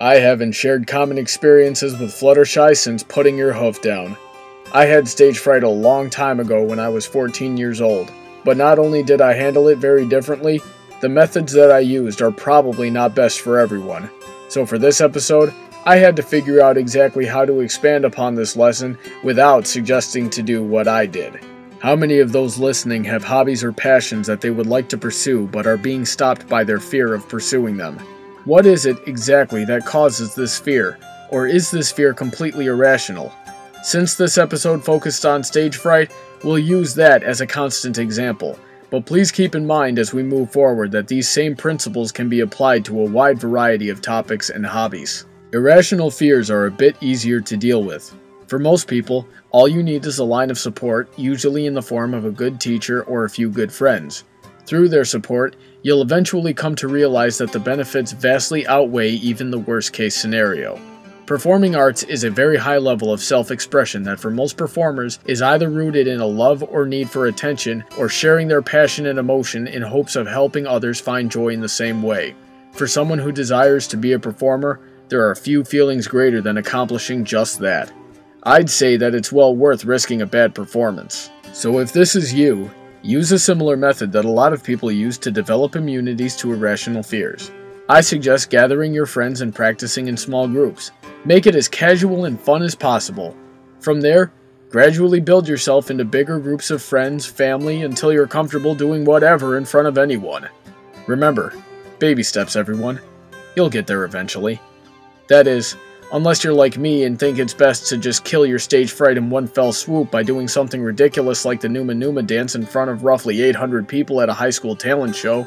I haven't shared common experiences with Fluttershy since putting your hoof down. I had stage fright a long time ago when I was 14 years old, but not only did I handle it very differently, the methods that I used are probably not best for everyone. So for this episode, I had to figure out exactly how to expand upon this lesson without suggesting to do what I did. How many of those listening have hobbies or passions that they would like to pursue but are being stopped by their fear of pursuing them? What is it exactly that causes this fear? Or is this fear completely irrational? Since this episode focused on stage fright, we'll use that as a constant example. But please keep in mind as we move forward that these same principles can be applied to a wide variety of topics and hobbies. Irrational fears are a bit easier to deal with. For most people, all you need is a line of support, usually in the form of a good teacher or a few good friends. Through their support, you'll eventually come to realize that the benefits vastly outweigh even the worst-case scenario. Performing arts is a very high level of self-expression that for most performers is either rooted in a love or need for attention or sharing their passion and emotion in hopes of helping others find joy in the same way. For someone who desires to be a performer, there are few feelings greater than accomplishing just that. I'd say that it's well worth risking a bad performance. So if this is you, use a similar method that a lot of people use to develop immunities to irrational fears. I suggest gathering your friends and practicing in small groups. Make it as casual and fun as possible. From there, gradually build yourself into bigger groups of friends, family, until you're comfortable doing whatever in front of anyone. Remember, baby steps everyone. You'll get there eventually. That is, unless you're like me and think it's best to just kill your stage fright in one fell swoop by doing something ridiculous like the Numa Numa dance in front of roughly 800 people at a high school talent show.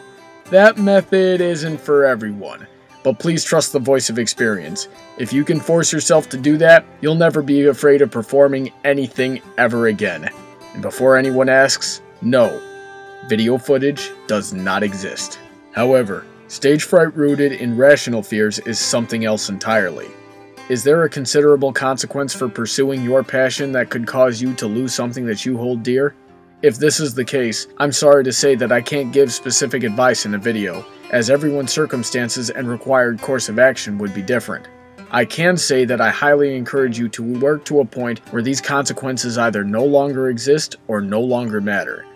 That method isn't for everyone, but please trust the voice of experience. If you can force yourself to do that, you'll never be afraid of performing anything ever again. And before anyone asks, no, video footage does not exist. However, stage fright rooted in rational fears is something else entirely. Is there a considerable consequence for pursuing your passion that could cause you to lose something that you hold dear? If this is the case, I'm sorry to say that I can't give specific advice in a video, as everyone's circumstances and required course of action would be different. I can say that I highly encourage you to work to a point where these consequences either no longer exist or no longer matter.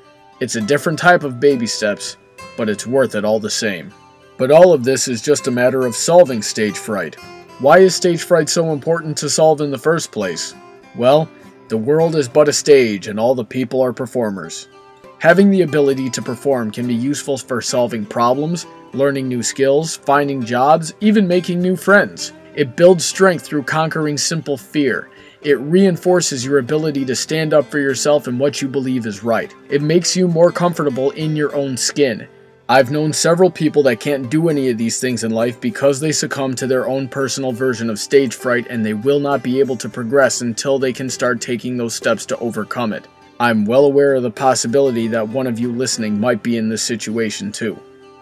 It's a different type of baby steps, but it's worth it all the same. But all of this is just a matter of solving stage fright. Why is stage fright so important to solve in the first place? Well, the world is but a stage and all the people are performers. Having the ability to perform can be useful for solving problems, learning new skills, finding jobs, even making new friends. It builds strength through conquering simple fear. It reinforces your ability to stand up for yourself and what you believe is right. It makes you more comfortable in your own skin. I've known several people that can't do any of these things in life because they succumb to their own personal version of stage fright and they will not be able to progress until they can start taking those steps to overcome it. I'm well aware of the possibility that one of you listening might be in this situation too.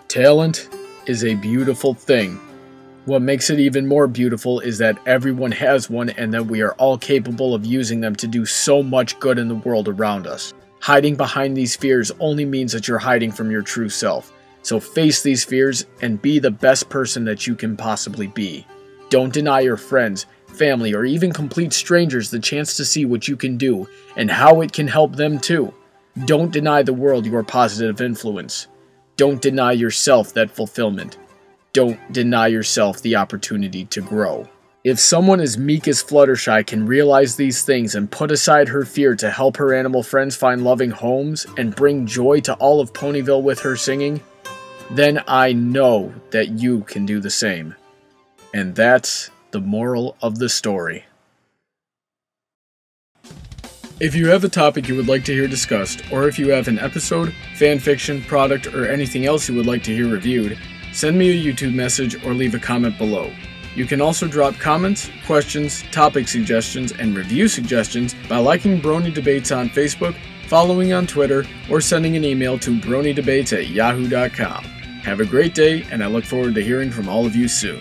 Talent is a beautiful thing. What makes it even more beautiful is that everyone has one and that we are all capable of using them to do so much good in the world around us. Hiding behind these fears only means that you're hiding from your true self. So face these fears and be the best person that you can possibly be. Don't deny your friends, family, or even complete strangers the chance to see what you can do and how it can help them too. Don't deny the world your positive influence. Don't deny yourself that fulfillment. Don't deny yourself the opportunity to grow. If someone as meek as Fluttershy can realize these things and put aside her fear to help her animal friends find loving homes and bring joy to all of Ponyville with her singing, then I know that you can do the same. And that's the moral of the story. If you have a topic you would like to hear discussed, or if you have an episode, fanfiction, product, or anything else you would like to hear reviewed, send me a YouTube message or leave a comment below. You can also drop comments, questions, topic suggestions, and review suggestions by liking Brony Debates on Facebook, following on Twitter, or sending an email to bronydebates@yahoo.com. Have a great day, and I look forward to hearing from all of you soon.